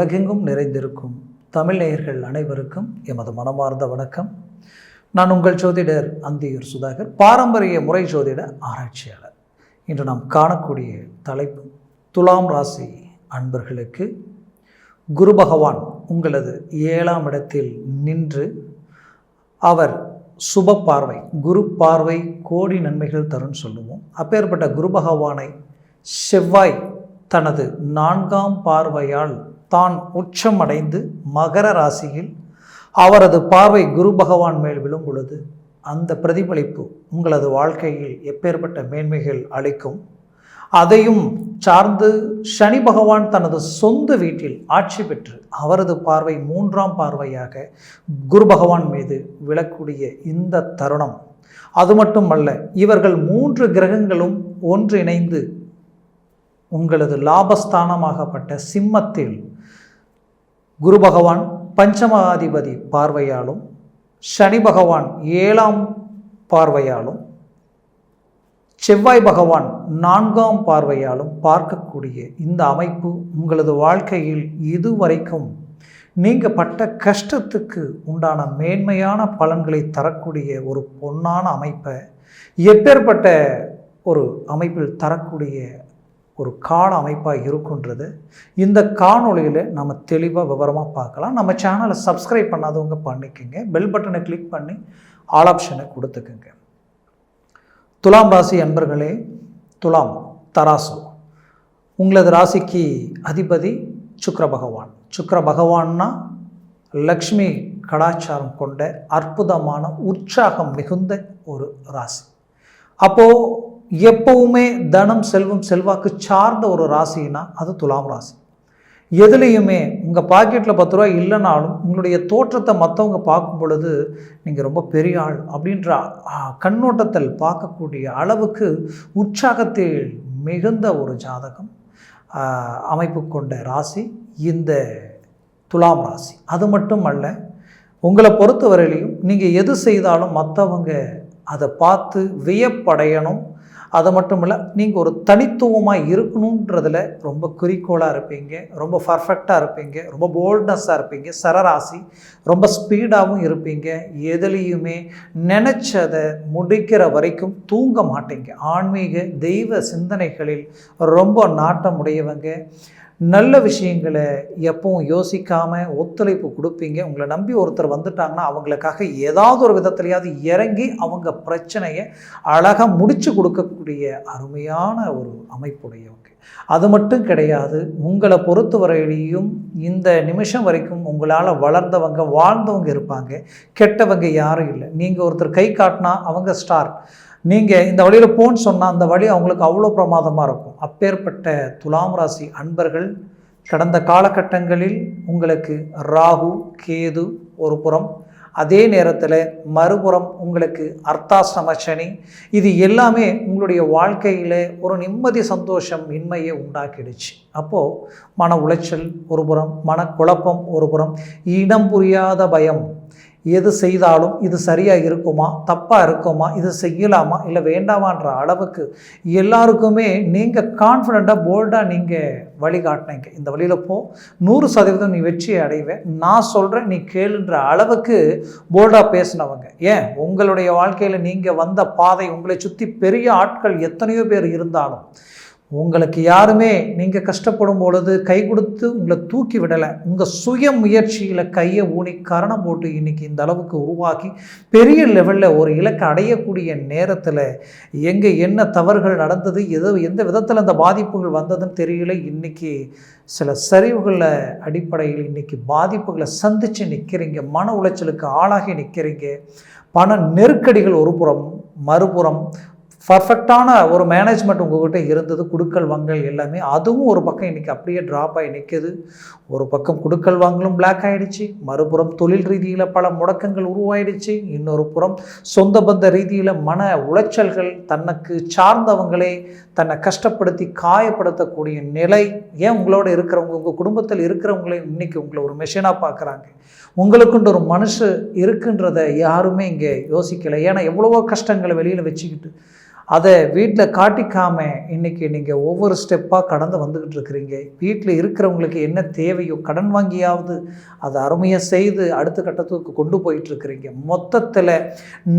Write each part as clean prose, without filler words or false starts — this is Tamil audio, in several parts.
உலகெங்கும் நிறைந்திருக்கும் தமிழ் நேயர்கள் அனைவருக்கும் எமது மனமார்ந்த வணக்கம். நான் உங்கள் ஜோதிடர் அந்தியூர் சுதாகர், பாரம்பரிய முறை ஜோதிட ஆராய்ச்சியாளர். இன்று நாம் காணக்கூடிய தலைப்பு, துலாம் ராசி அன்பர்களுக்கு குரு பகவான் உங்களது 7ஆம் இடத்தில் நின்று அவர் சுப பார்வை, குரு பார்வை கோடி நன்மைகள் தரும்னு சொல்லுவோம். அப்பேற்பட்ட குரு பகவானை செவ்வாய் தனது 4ஆம் பார்வையால் தான் உச்சமடைந்து மகர ராசியில் அவரது பார்வை குரு பகவான் மேல் விழும் பொழுது அந்த பிரதிபலிப்பு உங்களது வாழ்க்கையில் எப்பேற்பட்ட மேன்மைகள் அளிக்கும். அதையும் சார்ந்து சனி பகவான் தனது சொந்த வீட்டில் ஆட்சி பெற்று அவரது பார்வை 3ஆம் பார்வையாக குரு பகவான் மீது விழக்கூடிய இந்த தருணம், அது மட்டுமல்ல, இவர்கள் 3 கிரகங்களும் ஒன்றிணைந்து உங்களது லாபஸ்தானமாகப்பட்ட சிம்மத்தில் குரு பகவான் பஞ்சமாதிபதி பார்வையாலும் சனி பகவான் 7ஆம் பார்வையாலும் செவ்வாய் பகவான் 4ஆம் பார்வையாலும் பார்க்கக்கூடிய இந்த அமைப்பு உங்களது வாழ்க்கையில் இதுவரைக்கும் நீங்கள் பட்ட கஷ்டத்துக்கு உண்டான மேன்மையான பலன்களை தரக்கூடிய ஒரு பொன்னான அமைப்பை எப்பேற்பட்ட ஒரு அமைப்பில் தரக்கூடிய ஒரு கால அமைப்பாக இருக்குன்றது இந்த காணொளியில் நம்ம தெளிவாக விவரமாக பார்க்கலாம். நம்ம சேனலை சப்ஸ்கிரைப் பண்ணாதவங்க பண்ணிக்கோங்க, பெல் பட்டனை கிளிக் பண்ணி ஆல் ஆப்ஷனை கொடுத்துக்குங்க. துலாம் ராசி அன்பர்களே, துலாம் தராசு, உங்களது ராசிக்கு அதிபதி சுக்கிர பகவான். சுக்கிர பகவான்னா லக்ஷ்மி கடாச்சாரம் கொண்ட அற்புதமான உற்சாகம் மிகுந்த ஒரு ராசி. அப்போது எப்பவுமே தனம் செல்வம் செல்வாக்கு சார்ந்த ஒரு ராசினா அது துலாம் ராசி. எதுலேயுமே உங்கள் பாக்கெட்டில் 10 ரூபா இல்லைனாலும் உங்களுடைய தோற்றத்தை மற்றவங்க பார்க்கும் பொழுது நீங்கள் ரொம்ப பெரிய ஆள் அப்படின்ற கண்ணோட்டத்தில் பார்க்கக்கூடிய அளவுக்கு உற்சாகத்தில் மிகுந்த ஒரு ஜாதகம் அமைப்பு கொண்ட ராசி இந்த துலாம் ராசி. அது மட்டும் அல்ல, உங்களை பொறுத்தவரையிலையும் நீங்கள் எது செய்தாலும் மற்றவங்க அதை பார்த்து வியப்படையணும். அது மட்டும் இல்லை, நீங்கள் ஒரு தனித்துவமாக இருக்கணுன்றதில் ரொம்ப குறிக்கோளாக இருப்பீங்க, ரொம்ப பர்ஃபெக்டாக இருப்பீங்க, ரொம்ப போல்ட்னஸாக இருப்பீங்க. சரராசி ரொம்ப ஸ்பீடாகவும் இருப்பீங்க. எதுலேயுமே நினச்சதை முடிக்கிற வரைக்கும் தூங்க மாட்டீங்க. ஆன்மீக தெய்வ சிந்தனைகளில் ரொம்ப நாட்டம் உடையவங்க. நல்ல விஷயங்களை எப்பவும் யோசிக்காமல் ஒத்துழைப்பு கொடுப்பீங்க. உங்களை நம்பி ஒருத்தர் வந்துட்டாங்கன்னா அவங்களுக்காக ஏதாவது ஒரு விதத்துலையாவது இறங்கி அவங்க பிரச்சனையை அழகாக முடித்து கொடுக்கக்கூடிய அருமையான ஒரு அமைப்புடையவங்க. அது மட்டும் கிடையாது, உங்களை பொறுத்தவரையிலையும் இந்த நிமிஷம் வரைக்கும் உங்களால் வளர்ந்தவங்க வாழ்ந்தவங்க இருப்பாங்க, கெட்டவங்க யாரும் இல்லை. நீங்கள் ஒருத்தர் கை காட்டினா அவங்க ஸ்டார், நீங்கள் இந்த வழியில் போன்னு சொன்னால் அந்த வழி அவங்களுக்கு அவ்வளோ பிரமாதமாக இருக்கும். அப்பேற்பட்ட துலாம் ராசி அன்பர்கள் கடந்த காலகட்டங்களில் உங்களுக்கு ராகு கேது ஒரு புறம், அதே நேரத்தில் மறுபுறம் உங்களுக்கு அர்த்தாஷ்டம சனி, இது எல்லாமே உங்களுடைய வாழ்க்கையில் ஒரு நிம்மதி சந்தோஷம் இன்மையை உண்டாக்கிடுச்சு. அப்போது மன உளைச்சல் ஒரு புறம், மனக்குழப்பம் ஒரு புறம், இனம் புரியாத பயம். எது செய்தாலும் இது சரியாக இருக்குமா, தப்பாக இருக்குமா, இது செய்யலாமா இல்லை வேண்டாமான்ற அளவுக்கு எல்லாருக்குமே நீங்கள் கான்ஃபிடெண்ட்டாக போல்டாக நீங்கள் வழிகாட்டினீங்க. இந்த வழியில் போ, 100% நீ வெற்றியை அடைவேன், நான் சொல்கிறேன் நீ கேளுன்ற அளவுக்கு போல்டாக பேசினவங்க. ஏன், உங்களுடைய வாழ்க்கையில் நீங்கள் வந்த பாதை, உங்களை சுற்றி பெரிய ஆட்கள் எத்தனையோ பேர் இருந்தாலும் உங்களுக்கு யாருமே நீங்கள் கஷ்டப்படும் பொழுது கை கொடுத்து உங்களை தூக்கி விடலை. உங்கள் சுய முயற்சியில் கையை ஊனி கரணம் போட்டு இன்றைக்கி இந்த அளவுக்கு உருவாக்கி பெரிய லெவலில் ஒரு இலக்கை அடையக்கூடிய நேரத்தில் எங்கே என்ன தவறுகள் நடந்தது, எந்த விதத்தில் அந்த பாதிப்புகள் வந்ததுன்னு தெரியல. இன்றைக்கி சில சரிவுகளில் அடிப்படையில் இன்றைக்கி பாதிப்புகளை சந்தித்து நிற்கிறீங்க, மன உளைச்சலுக்கு ஆளாகி நிற்கிறீங்க. பண நெருக்கடிகள் ஒரு புறம், மறுபுறம் பர்ஃபெக்டான ஒரு மேனேஜ்மெண்ட் உங்கள்கிட்ட இருந்தது, குடுக்கல் வாங்கல் எல்லாமே, அதுவும் ஒரு பக்கம் இன்றைக்கி அப்படியே ட்ராப் ஆகி நிற்குது. ஒரு பக்கம் குடுக்கல் வாங்கலும் பிளாக் ஆகிடுச்சு, மறுபுறம் தொழில் ரீதியில் பல முடக்கங்கள் உருவாயிடுச்சு, இன்னொரு புறம் சொந்த பந்த ரீதியில் மன உளைச்சல்கள், தனக்கு சார்ந்தவங்களே தன்னை கஷ்டப்படுத்தி காயப்படுத்தக்கூடிய நிலை. ஏன், உங்களோட இருக்கிறவங்க, உங்கள் குடும்பத்தில் இருக்கிறவங்களே இன்றைக்கி உங்களை ஒரு மெஷினாக பார்க்குறாங்க. உங்களுக்குன்ற ஒரு மனுஷன் இருக்குன்றதை யாருமே இங்கே யோசிக்கலை. ஏன்னா எவ்வளவோ கஷ்டங்களை வெளியில் வச்சுக்கிட்டு அதை வீட்டில் காட்டிக்காம இன்றைக்கி நீங்கள் ஒவ்வொரு ஸ்டெப்பாக கடந்து வந்துக்கிட்டு இருக்கிறீங்க. வீட்டில் இருக்கிறவங்களுக்கு என்ன தேவையோ கடன் வாங்கியாவது அதை அருமையாக செய்து அடுத்த கட்டத்துக்கு கொண்டு போயிட்டுருக்கிறீங்க. மொத்தத்தில்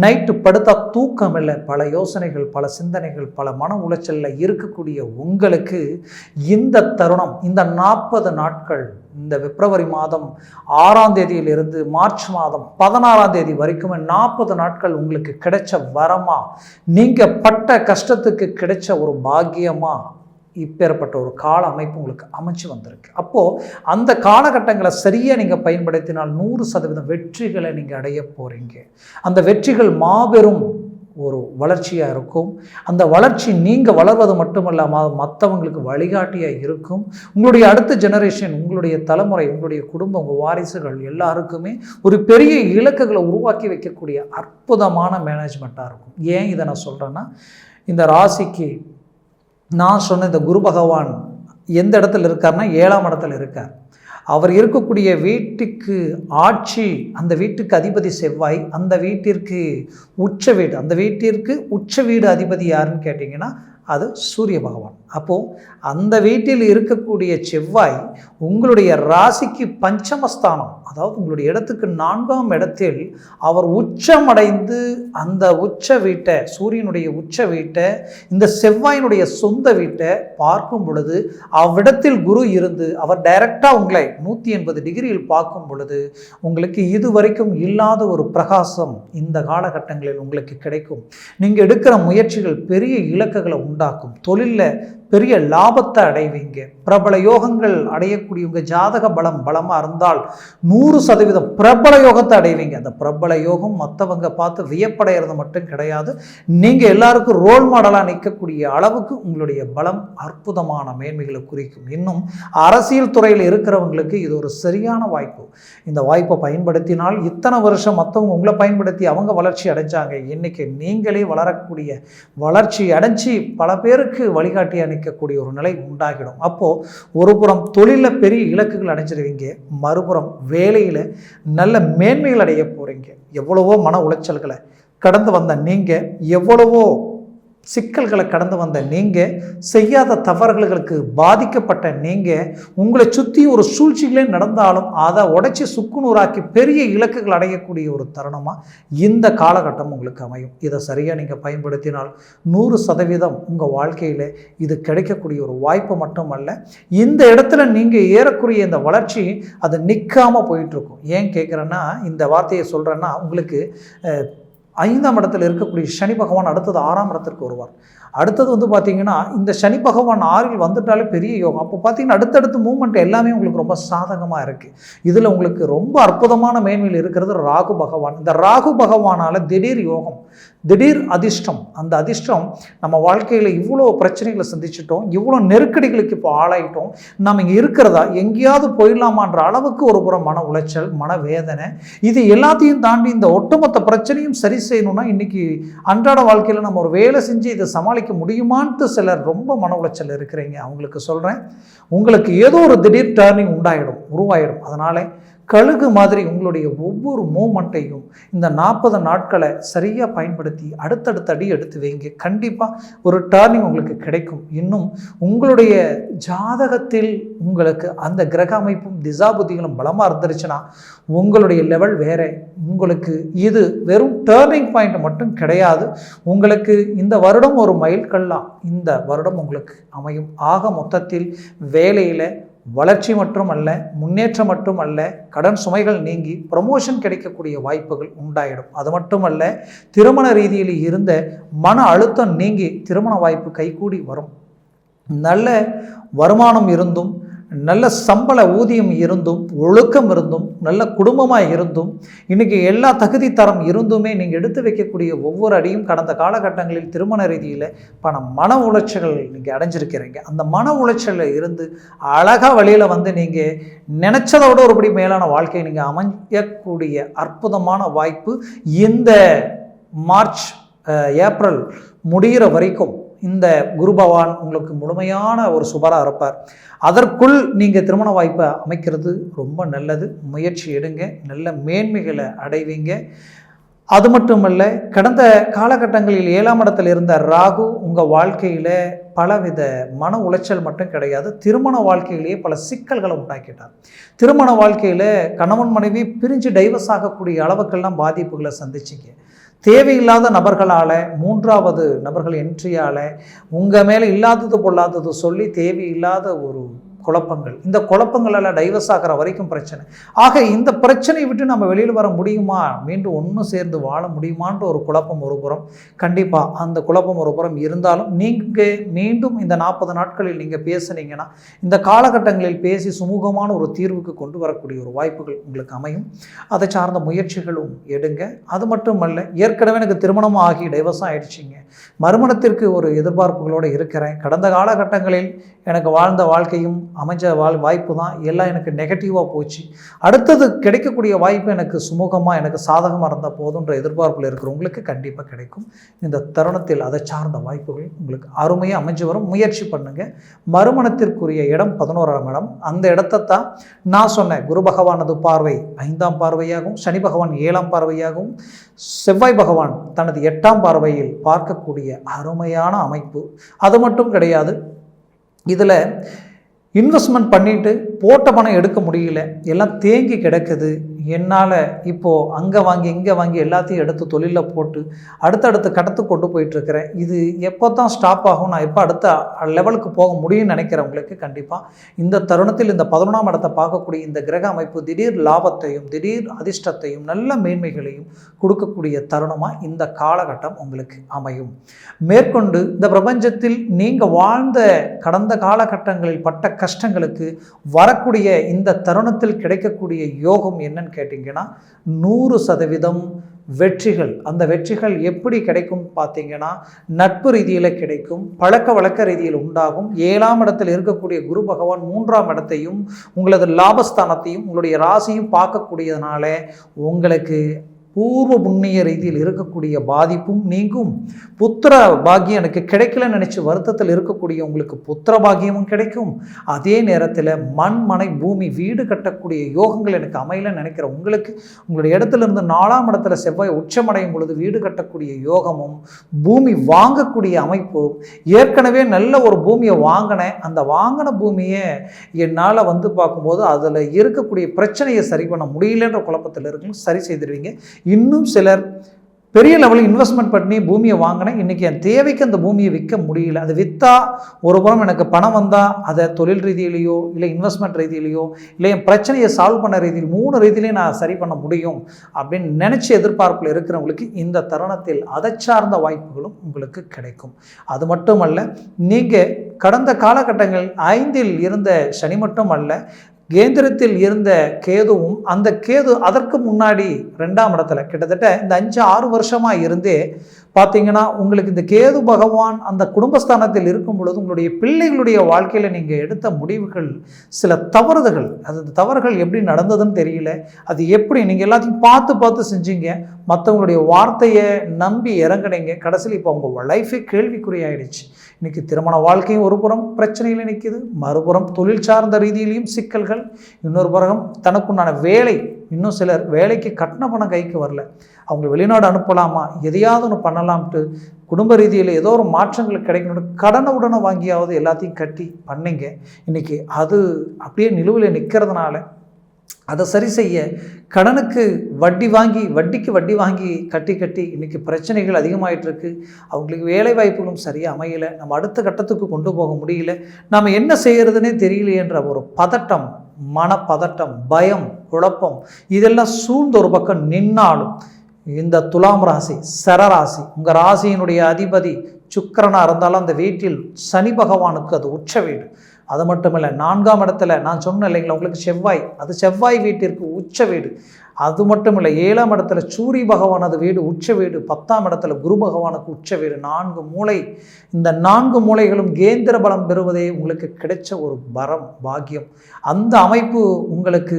நைட்டு படுத்தா தூக்கம் இல்லை, பல யோசனைகள், பல சிந்தனைகள், பல மன உளைச்சலில் இருக்கக்கூடிய உங்களுக்கு இந்த தருணம், இந்த 40 நாட்கள், இந்த பிப்ரவரி மாதம் 6ஆம் தேதியிலிருந்து மார்ச் மாதம் 16ஆம் தேதி வரைக்கும் 40 நாட்கள் உங்களுக்கு கிடைச்ச வரமா, நீங்கள் பட்ட கஷ்டத்துக்கு கிடைச்ச ஒரு பாக்கியமா இப்பேற்பட்ட ஒரு கால அமைப்பு உங்களுக்கு அமைச்சு வந்திருக்கு. அப்போது அந்த காலகட்டங்களை சரியாக நீங்கள் பயன்படுத்தினால் 100% வெற்றிகளை நீங்கள் அடைய போகிறீங்க. அந்த வெற்றிகள் மாபெரும் ஒரு வளர்ச்சியாக இருக்கும். அந்த வளர்ச்சி நீங்கள் வளர்வது மட்டுமல்லாமல் மற்றவங்களுக்கு வழிகாட்டியாக இருக்கும். உங்களுடைய அடுத்த ஜெனரேஷன், உங்களுடைய தலைமுறை, உங்களுடைய குடும்பம், உங்கள் வாரிசுகள் எல்லாருக்குமே ஒரு பெரிய இலக்குகளை உருவாக்கி வைக்கக்கூடிய அற்புதமான மேனேஜ்மெண்ட்டாக இருக்கும். ஏன் இதை நான் சொல்கிறேன்னா, இந்த ராசிக்கு நான் சொன்ன இந்த குரு பகவான் எந்த இடத்துல இருக்காருன்னா 7ஆம் இடத்துல இருக்கார். அவர் இருக்கக்கூடிய வீட்டுக்கு ஆட்சி, அந்த வீட்டுக்கு அதிபதி செவ்வாய், அந்த வீட்டிற்கு உச்ச வீடு, அந்த வீட்டிற்கு உச்ச வீடு அதிபதி யாருன்னு கேட்டிங்கன்னா அது சூரிய பகவான். அப்போது அந்த வீட்டில் இருக்கக்கூடிய செவ்வாய் உங்களுடைய ராசிக்கு பஞ்சமஸ்தானம், அதாவது உங்களுடைய இடத்துக்கு 4ஆம் இடத்தில் அவர் உச்சமடைந்து அந்த உச்ச வீட்டை, சூரியனுடைய உச்ச வீட்டை, இந்த செவ்வாயினுடைய சொந்த வீட்டை பார்க்கும் பொழுது அவ்விடத்தில் குரு இருந்து அவர் டைரக்டாக உங்களை 180 டிகிரியில் பார்க்கும் பொழுது உங்களுக்கு இதுவரைக்கும் இல்லாத ஒரு பிரகாசம் இந்த காலகட்டங்களில் உங்களுக்கு கிடைக்கும். நீங்கள் எடுக்கிற முயற்சிகள் பெரிய இலக்குகளை உண்டாக்கும். தொழிலில் பெரிய லாபத்தை அடைவீங்க. பிரபல யோகங்கள் அடையக்கூடிய உங்கள் ஜாதக பலமாக இருந்தால் 100% பிரபல யோகத்தை அடைவீங்க. அந்த பிரபல யோகம் மற்றவங்க பார்த்து வியப்படைகிறது மட்டும் கிடையாது, நீங்கள் எல்லாருக்கும் ரோல் மாடலாக நிற்கக்கூடிய அளவுக்கு உங்களுடைய பலம் அற்புதமான மேன்மைகளை குறிக்கும். இன்னும் அரசியல் துறையில் இருக்கிறவங்களுக்கு இது ஒரு சரியான வாய்ப்பு. இந்த வாய்ப்பை பயன்படுத்தினால் இத்தனை வருஷம் மற்றவங்க உங்களை பயன்படுத்தி அவங்க வளர்ச்சி அடைஞ்சாங்க, இன்னைக்கு நீங்களே வளரக்கூடிய, வளர்ச்சி அடைஞ்சி பல பேருக்கு வழிகாட்டியாக நிற்கக்கூடிய ஒரு நிலை உண்டாகிடும். அப்போது ஒரு புறம் தொழிலில் பெரிய இலக்குகள் அடைஞ்சிருவீங்க, மறுபுறம் வேலையில் நல்ல மேன்மைகள் அடைய போகிறீங்க. எவ்வளவோ மன உளைச்சல்களை கடந்து வந்த நீங்கள், எவ்வளவோ சிக்கல்களை கடந்து வந்த நீங்கள், செய்யாத தவறுகளுக்கு பாதிக்கப்பட்ட நீங்கள், உங்களை சுற்றி ஒரு சூழ்ச்சிகளே நடந்தாலும் அதை உடைச்சி சுக்குநூறாக்கி பெரிய இலக்குகள் அடையக்கூடிய ஒரு தருணமாக இந்த காலகட்டம் உங்களுக்கு அமையும். இதை சரியாக நீங்கள் பயன்படுத்தினால் 100% உங்கள் வாழ்க்கையில் இது கிடைக்கக்கூடிய ஒரு வாய்ப்பு மட்டுமல்ல, இந்த இடத்துல நீங்கள் ஏறக்கூடிய இந்த வளர்ச்சி அது நிற்காமல் போயிட்டுருக்கும். ஏன் கேட்குறேன்னா, இந்த வார்த்தையை சொல்கிறேன்னா, உங்களுக்கு 5ஆம் இடத்துல இருக்கக்கூடிய சனி பகவான் அடுத்தது 6ஆம் இடத்திற்கு வருவார். அடுத்தது பார்த்திங்கன்னா, இந்த சனி பகவான் 6இல் வந்துட்டாலே பெரிய யோகம். அப்போ பார்த்திங்கன்னா அடுத்தடுத்து மூமெண்ட் எல்லாமே உங்களுக்கு ரொம்ப சாதகமாக இருக்குது. இதில் உங்களுக்கு ரொம்ப அற்புதமான மேன்மையில் இருக்கிறது ராகு பகவான். இந்த ராகு பகவானால் திடீர் யோகம், திடீர் அதிர்ஷ்டம். அந்த அதிர்ஷ்டம் நம்ம வாழ்க்கையில் இவ்வளோ பிரச்சனைகளை சந்திச்சிட்டோம், இவ்வளோ நெருக்கடிகளுக்கு இப்போ ஆளாயிட்டோம், நம்ம இங்கே இருக்கிறதா எங்கேயாவது போயிடலாமான்ற அளவுக்கு ஒரு புறம் மன உளைச்சல், மனவேதனை, இது எல்லாத்தையும் தாண்டி இந்த ஒட்டுமொத்த பிரச்சனையும் சரி செய்யணும்னா இன்றைக்கி அன்றாட வாழ்க்கையில் நம்ம ஒரு வேலை செஞ்சு இதை சமாளிக்க முடியுமான்ட்டு சிலர் ரொம்ப மன உளைச்சல் இருக்கிறீங்க. அவங்களுக்கு சொல்கிறேன், உங்களுக்கு ஏதோ ஒரு திடீர் டர்னிங் உருவாயிடும். அதனால் கழுகு மாதிரி உங்களுடைய ஒவ்வொரு மூமெண்ட்டையும் இந்த 40 நாட்களை சரியாக பயன்படுத்தி அடுத்தடுத்த அடி எடுத்து வைங்க. கண்டிப்பாக ஒரு டர்னிங் உங்களுக்கு கிடைக்கும். இன்னும் உங்களுடைய ஜாதகத்தில் உங்களுக்கு அந்த கிரக அமைப்பும் திசாபுத்திகளும் பலமாக இருந்துருச்சுன்னா உங்களுடைய லெவல் வேறு. உங்களுக்கு இது வெறும் டர்னிங் பாயிண்ட் மட்டும் கிடையாது, உங்களுக்கு இந்த வருடம் ஒரு மைல்கல்லாம் இந்த வருடம் உங்களுக்கு அமையும். ஆக மொத்தத்தில் வேலையில் வளர்ச்சி மட்டும் அல்ல, முன்னேற்றம் மட்டும் அல்ல, கடன் சுமைகள் நீங்கி ப்ரமோஷன் கிடைக்கக்கூடிய வாய்ப்புகள் உண்டாயிடும். அது மட்டுமல்ல, திருமண ரீதியில் இருந்த மன அழுத்தம் நீங்கி திருமண வாய்ப்பு கைகூடி வரும். நல்ல வருமானம் இருந்தும், நல்ல சம்பள ஊதியம் இருந்தும், ஒழுக்கம் இருந்தும், நல்ல குடும்பமாக இருந்தும், இன்றைக்கி எல்லா தகுதி தரம் இருந்துமே நீங்கள் எடுத்து வைக்கக்கூடிய ஒவ்வொரு அடியும் கடந்த காலகட்டங்களில் திருமண ரீதியில் மன உளைச்சல்கள் நீங்கள் அடைஞ்சிருக்கிறீங்க. அந்த மன உளைச்சலில் இருந்து அழகாக வழியில் வந்து நீங்கள் நினச்சதோட ஒருபடி மேலான வாழ்க்கையை நீங்கள் அமையக்கூடிய அற்புதமான வாய்ப்பு இந்த மார்ச் ஏப்ரல் முடிகிற வரைக்கும் இந்த குரு பகவான் உங்களுக்கு முழுமையான ஒரு சுபராக இருப்பார். அதற்குள் நீங்கள் திருமண வாய்ப்பை அமைக்கிறது ரொம்ப நல்லது. முயற்சி எடுங்க, நல்ல மேன்மைகளை அடைவீங்க. அது மட்டுமல்ல, கடந்த காலகட்டங்களில் 7ஆம் இடத்தில் இருந்த ராகு உங்கள் வாழ்க்கையில் பலவித மன உளைச்சல் மட்டும் கிடையாது, திருமண வாழ்க்கையிலேயே பல சிக்கல்களை உண்டாக்கிட்டார். திருமண வாழ்க்கையில் கணவன் மனைவி பிரிஞ்சு டைவர்ஸ் ஆகக்கூடிய அளவுக்கெல்லாம் பாதிப்புகளை சந்திச்சிங்க. தேவையில்லாத நபர்களால், 3வது நபர்கள் என்ட்ரியால் உங்கள் மேலே இல்லாதது பொல்லாதது சொல்லி தேவையில்லாத ஒரு குழப்பங்கள், இந்த குழப்பங்களால் டைவர்ஸ் ஆகிற வரைக்கும் பிரச்சனை. ஆக இந்த பிரச்சனையை விட்டு நம்ம வெளியில் வர முடியுமா, மீண்டும் ஒன்றும் சேர்ந்து வாழ முடியுமான்ற ஒரு குழப்பம் ஒரு புறம். கண்டிப்பாக அந்த குழப்பம் ஒரு புறம் இருந்தாலும் நீங்கள் மீண்டும் இந்த 40 நாட்களில் நீங்கள் பேசுனீங்கன்னா இந்த காலகட்டங்களில் பேசி சுமூகமான ஒரு தீர்வுக்கு கொண்டு வரக்கூடிய ஒரு வாய்ப்புகள் உங்களுக்கு அமையும். அதை சார்ந்த முயற்சிகளும் எடுங்க. அது மட்டுமல்ல, ஏற்கனவே எனக்கு திருமணம் ஆகி டைவர்ஸும் ஆகிடுச்சிங்க, மறுமணத்திற்கு ஒரு எதிர்பார்ப்புகளோடு இருக்கிறேன், கடந்த காலகட்டங்களில் எனக்கு வாழ்ந்த வாழ்க்கையும் அமைஞ்ச வாய்ப்பு தான் எல்லாம் எனக்கு நெகட்டிவாக போச்சு, அடுத்தது கிடைக்கக்கூடிய வாய்ப்பு எனக்கு சுமூகமாக எனக்கு சாதகமாக இருந்தால் போதுன்ற எதிர்பார்ப்பில் இருக்கிறவங்களுக்கு கண்டிப்பாக கிடைக்கும். இந்த தருணத்தில் அதை சார்ந்த வாய்ப்புகள் உங்களுக்கு அருமையாக அமைஞ்சு வரும். முயற்சி பண்ணுங்கள். மறுமணத்திற்குரிய இடம் 11ஆம் இடம். அந்த இடத்தைத்தான் நான் சொன்னேன், குரு பகவானது பார்வை 5ஆம் பார்வையாகவும், சனி பகவான் 7ஆம் பார்வையாகவும், செவ்வாய் பகவான் தனது 8ஆம் பார்வையில் பார்க்கக்கூடிய அருமையான அமைப்பு. அது மட்டும் கிடையாது, இதில் இன்வெஸ்ட்மெண்ட் பண்ணிவிட்டு போட்ட பணம் எடுக்க முடியல, எல்லாம் தேங்கி கிடக்குது, என்னால் இப்போது அங்கே வாங்கி இங்கே வாங்கி எல்லாத்தையும் எடுத்து தொழிலில் போட்டு அடுத்தடுத்த கடத்துக்கு கொண்டு போயிட்டுருக்கிறேன், இது எப்போ தான் ஸ்டாப் ஆகும், நான் எப்போ அடுத்த லெவலுக்கு போக முடியும்னு நினைக்கிறவங்களுக்கு கண்டிப்பாக இந்த தருணத்தில் இந்த 11ஆம் இடத்தை பார்க்கக்கூடிய இந்த கிரக அமைப்பு திடீர் லாபத்தையும் திடீர் அதிர்ஷ்டத்தையும் நல்ல மேன்மைகளையும் கொடுக்கக்கூடிய தருணமாக இந்த காலகட்டம் உங்களுக்கு அமையும். மேற்கொண்டு இந்த பிரபஞ்சத்தில் நீங்கள் வாழ்ந்த கடந்த காலகட்டங்களில் பட்ட கஷ்டங்களுக்கு வரக்கூடிய இந்த தருணத்தில் கிடைக்கக்கூடிய யோகம் என்னன்னு கேட்டிங்கன்னா 100% வெற்றிகள். அந்த வெற்றிகள் எப்படி கிடைக்கும் பார்த்தீங்கன்னா, நட்பு ரீதியில் கிடைக்கும், பழக்க வழக்க ரீதியில் உண்டாகும். 7ஆம் இடத்தில் இருக்கக்கூடிய குரு பகவான் 3ஆம் இடத்தையும் உங்களது லாபஸ்தானத்தையும் உங்களுடைய ராசியும் பார்க்கக்கூடியதுனால உங்களுக்கு பூர்வ புண்ணிய ரீதியில் இருக்கக்கூடிய பாதிப்பும் நீங்கும். புத்திர பாக்கியம் எனக்கு கிடைக்கலன்னு நினச்சி வருத்தத்தில் இருக்கக்கூடிய உங்களுக்கு புத்திர பாக்கியமும் கிடைக்கும். அதே நேரத்தில் மண் மனை பூமி வீடு கட்டக்கூடிய யோகங்கள் எனக்கு அமையலன்னு நினைக்கிற உங்களுக்கு உங்களுடைய இடத்துலேருந்து 4ஆம் இடத்துல செவ்வாய் உச்சமடையும் பொழுது வீடு கட்டக்கூடிய யோகமும் பூமி வாங்கக்கூடிய அமைப்பும். ஏற்கனவே நல்ல ஒரு பூமியை வாங்கினேன், அந்த வாங்கின பூமியை என்னால் பார்க்கும்போது அதில் இருக்கக்கூடிய பிரச்சனையை சரி பண்ண முடியலன்ற குழப்பத்தில் இருக்கும், சரி செய்திருவீங்க. இன்னும் சிலர் பெரிய லெவலில் இன்வெஸ்ட்மெண்ட் பண்ணி பூமியை வாங்கினேன், இன்றைக்கி என் தேவைக்கு அந்த பூமியை விற்க முடியல, அது விற்றா ஒரு புறம் எனக்கு பணம் வந்தால் அதை தொழில் ரீதியிலையோ இல்லை இன்வெஸ்ட்மெண்ட் ரீதியிலையோ இல்லை என் பிரச்சனையை சால்வ் பண்ண ரீதியில் 3 ரீதியிலையும் நான் சரி பண்ண முடியும் அப்படின்னு நினச்சி எதிர்பார்ப்பில் இருக்கிறவங்களுக்கு இந்த தருணத்தில் அதை சார்ந்த வாய்ப்புகளும் உங்களுக்கு கிடைக்கும். அது மட்டுமல்ல, நீங்கள் கடந்த காலகட்டங்கள் 5இல் இருந்த சனி மட்டும் அல்ல, கேந்திரத்தில் இருந்த கேதுவும், அந்த கேது அதற்கு முன்னாடி 2ஆம் இடத்துல கிட்டத்தட்ட இந்த 5-6 வருஷமாக இருந்தே பார்த்தீங்கன்னா உங்களுக்கு இந்த கேது பகவான் அந்த குடும்பஸ்தானத்தில் இருக்கும் பொழுது உங்களுடைய பிள்ளைகளுடைய வாழ்க்கையில் நீங்கள் எடுத்த முடிவுகள் சில தவறுகள், அந்த தவறுகள் எப்படி நடந்ததுன்னு தெரியல, அது எப்படி நீங்கள் எல்லாத்தையும் பார்த்து செஞ்சீங்க, மற்றவங்களுடைய வார்த்தையை நம்பி இறங்கினீங்க, கடைசியில் இப்போ உங்கள் லைஃபே கேள்விக்குறியாயிடுச்சு. இன்றைக்கி திருமண வாழ்க்கையும் ஒரு புறம் பிரச்சனையில் நிற்கிது, மறுபுறம் தொழில் சார்ந்த ரீதியிலையும் சிக்கல்கள், இன்னொரு புறம் தனக்குண்டான வேலை, இன்னும் சிலர் வேலைக்கு கட்டின பணம் கைக்கு வரல, அவங்க வெளிநாடு அனுப்பலாமா எதையாவது ஒன்று பண்ணலாம்ட்டு குடும்ப ரீதியில் ஏதோ ஒரு மாற்றங்கள் கிடைக்கணும் கடனை உடனே வாங்கியாவது எல்லாத்தையும் கட்டி பண்ணிங்க. இன்றைக்கி அது அப்படியே நிலுவையில் நிற்கிறதுனால அதை சரி செய்ய கடனுக்கு வட்டிக்கு வட்டி வாங்கி கட்டி இன்றைக்கி பிரச்சனைகள் அதிகமாகிட்டுருக்கு. அவங்களுக்கு வேலை வாய்ப்புகளும் சரியாக அமையலை, நம்ம அடுத்த கட்டத்துக்கு கொண்டு போக முடியல, நம்ம என்ன செய்கிறதுனே தெரியலையேன்ற ஒரு பதட்டம், மனப்பதட்டம், பயம், குழப்பம் இதெல்லாம் சூழ்ந்த ஒரு பக்கம் நின்னாலும் இந்த துலாம் ராசி சரராசி உங்கள் ராசியினுடைய அதிபதி சுக்கிரனாக இருந்தாலும் அந்த வீட்டில் சனி பகவானுக்கு அது உச்ச வீடு. அது மட்டும் இல்லை, 4ஆம் இடத்துல நான் சொன்னேன் இல்லைங்களா உங்களுக்கு செவ்வாய், அது செவ்வாய் வீட்டிற்கு உச்ச வீடு. அது மட்டும் இல்லை, 7ஆம் இடத்துல சூரிய பகவானது வீடு உச்ச வீடு, 10ஆம் இடத்துல குரு பகவானுக்கு உச்ச வீடு. 4 மூலை, இந்த 4 மூலைகளும் கேந்திர பலம் பெறுவதே உங்களுக்கு கிடைச்ச ஒரு வரம், பாக்கியம். அந்த அமைப்பு உங்களுக்கு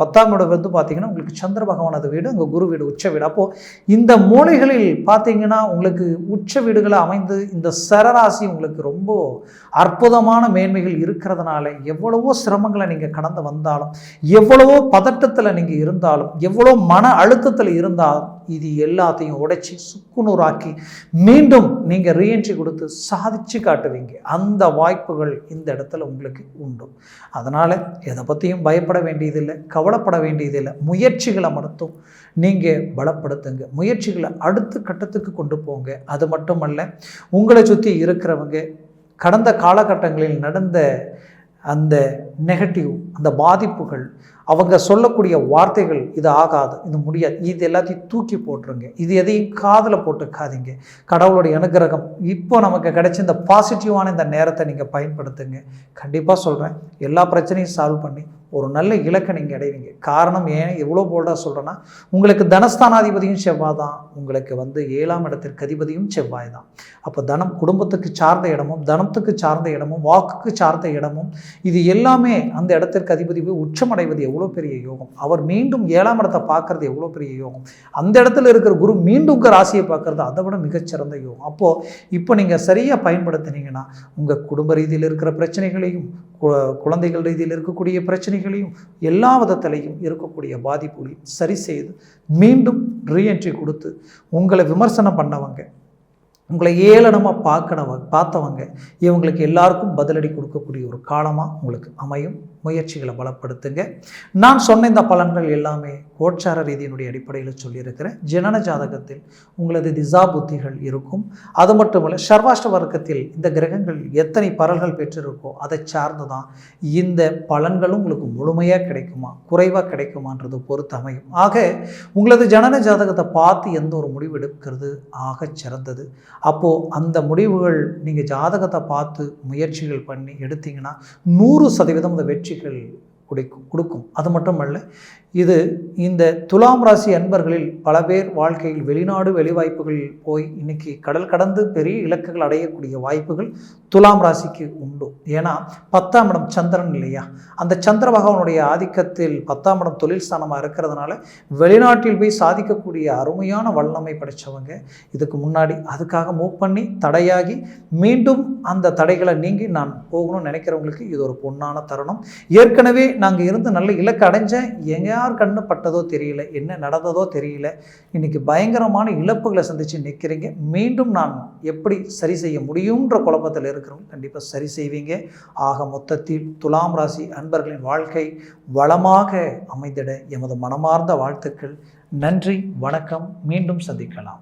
10ஆம் இடம் பார்த்தீங்கன்னா உங்களுக்கு சந்திர பகவானது வீடு, அங்கே குரு வீடு உச்ச வீடு. அப்போது இந்த மூலைகளில் பார்த்தீங்கன்னா உங்களுக்கு உச்ச வீடுகளை அமைந்து இந்த சரராசி உங்களுக்கு ரொம்ப அற்புதமான மேன்மைகள் இருக்கிறதுனால எவ்வளவோ சிரமங்களை நீங்கள் கடந்து வந்தாலும், எவ்வளவோ பதட்டத்தில் நீங்கள் இருந்தாலும் இருந்தாலும், எவ்வளோ மன அழுத்தத்தில் இருந்தாலும் இது எல்லாத்தையும் உடைச்சி சுக்குநூறாக்கி மீண்டும் நீங்கள் ரீஎன்ட்ரி கொடுத்து சாதிச்சு காட்டுவீங்க. அந்த வாய்ப்புகள் இந்த இடத்துல உங்களுக்கு உண்டு. அதனால் எதை பற்றியும் பயப்பட வேண்டியதில்லை, கவலைப்பட வேண்டியதில்லை. முயற்சிகளை மட்டும் நீங்கள் பலப்படுத்துங்க, முயற்சிகளை அடுத்த கட்டத்துக்கு கொண்டு போங்க. அது மட்டுமல்ல, உங்களை சுற்றி இருக்கிறவங்க கடந்த காலகட்டங்களில் நடந்த அந்த நெகட்டிவ், அந்த பாதிப்புகள், அவங்க சொல்லக்கூடிய வார்த்தைகள், இது ஆகாது, இது முடியாது, இது எல்லாத்தையும் தூக்கி போட்டுருங்க. இது எதையும் காதில் போட்டுக்காதீங்க. கடவுளுடைய அனுகிரகம் இப்போ நமக்கு கிடைச்ச இந்த பாசிட்டிவான இந்த நேரத்தை நீங்கள் பயன்படுத்துங்க. கண்டிப்பாக சொல்கிறேன், எல்லா பிரச்சனையும் சால்வ் பண்ணி ஒரு நல்ல இலக்கை நீங்கள் அடைவீங்க. காரணம் ஏன் எவ்வளோ போல்டாக சொல்கிறேன்னா, உங்களுக்கு தனஸ்தானாதிபதியும் செவ்வாய் தான், உங்களுக்கு 7ஆம் இடத்திற்கு அதிபதியும் செவ்வாய் தான். அப்போ தனம், குடும்பத்துக்கு சார்ந்த இடமும், தனத்துக்கு சார்ந்த இடமும், வாக்குக்கு சார்ந்த இடமும், இது எல்லாமே அந்த இடத்திற்கு அதிபதி போய் உச்சமடைவது எவ்வளோ பெரிய யோகம். அவர் மீண்டும் 7ஆம் இடத்தை பார்க்கறது எவ்வளோ பெரிய யோகம். அந்த இடத்துல இருக்கிற குரு மீண்டும் உங்கள் ராசியை பார்க்கறது அதை விட மிகச்சிறந்த யோகம். அப்போது இப்போ நீங்கள் சரியாக பயன்படுத்தினீங்கன்னா உங்கள் குடும்ப ரீதியில் இருக்கிற பிரச்சனைகளையும், குழந்தைகள் ரீதியில் இருக்கக்கூடிய பிரச்சனைகளையும், எல்லா விதத்திலையும் இருக்கக்கூடிய பாதிப்புகளையும் சரி செய்து மீண்டும் ரீஎன்ட்ரி கொடுத்து உங்களை விமர்சனம் பண்ணவங்க, உங்களை ஏளனமாக பார்த்தவங்க, இவங்களுக்கு எல்லாருக்கும் பதிலடி கொடுக்கக்கூடிய ஒரு காலமாக உங்களுக்கு அமையும். முயற்சிகளை பலப்படுத்துங்க. நான் சொன்ன இந்த பலன்கள் எல்லாமே கோட்சார ரீதியினுடைய அடிப்படையில் சொல்லியிருக்கிறேன். ஜனன ஜாதகத்தில் உங்களது திசா புத்திகள் இருக்கும். அது மட்டுமல்ல, சர்வாஷ்ட வர்க்கத்தில் இந்த கிரகங்கள் எத்தனை பலன்கள் பெற்றிருக்கோ அதை சார்ந்து தான் இந்த பலன்களும் உங்களுக்கு முழுமையாக கிடைக்குமா, குறைவாக கிடைக்குமான்றது பொறுத்து அமையும். ஆக உங்களது ஜனன ஜாதகத்தை பார்த்து எந்த ஒரு முடிவு எடுக்கிறது ஆக சிறந்தது. அப்போது அந்த முடிவுகள் நீங்கள் ஜாதகத்தை பார்த்து முயற்சிகள் பண்ணி எடுத்தீங்கன்னா 100% அந்த வெற்றிகள் கொடுக்கும். அது மட்டுமல்ல, இது இந்த துலாம் ராசி அன்பர்களில் பல பேர் வாழ்க்கையில் வெளிநாடு வெளிவாய்ப்புகளில் போய் இன்னைக்கு கடல் கடந்து பெரிய இலக்குகள் அடையக்கூடிய வாய்ப்புகள் துலாம் ராசிக்கு உண்டு. ஏன்னா 10ஆம் இடம் சந்திரன் இல்லையா, அந்த சந்திர பகவானுடைய ஆதிக்கத்தில் 10ஆம் இடம் தொழில் ஸ்தானமாக இருக்கிறதுனால வெளிநாட்டில் போய் சாதிக்கக்கூடிய அருமையான வல்லமை படைத்தவங்க இதுக்கு முன்னாடி அதுக்காக மூவ் பண்ணி தடையாகி மீண்டும் அந்த தடைகளை நீங்கி நான் போகணும்னு நினைக்கிறவங்களுக்கு இது ஒரு பொன்னான தருணம். ஏற்கனவே நாங்கள் இருந்து நல்ல இலக்கு அடைஞ்சேன், யார் கண்ணு பட்டதோ தெரியல, என்ன நடந்ததோ தெரியல, இன்னைக்கு பயங்கரமான இழப்புகளை சந்திச்சு நிற்கிறீங்க. மீண்டும் நான் எப்படி சரி செய்ய முடியுன்ற குழப்பத்தில் இருக்கிறவங்க கண்டிப்பாக சரி செய்வீங்க. ஆக மொத்தத்தில் துலாம் ராசி அன்பர்களின் வாழ்க்கை வளமாக அமைந்திட எமது மனமார்ந்த வாழ்த்துக்கள். நன்றி, வணக்கம். மீண்டும் சந்திக்கலாம்.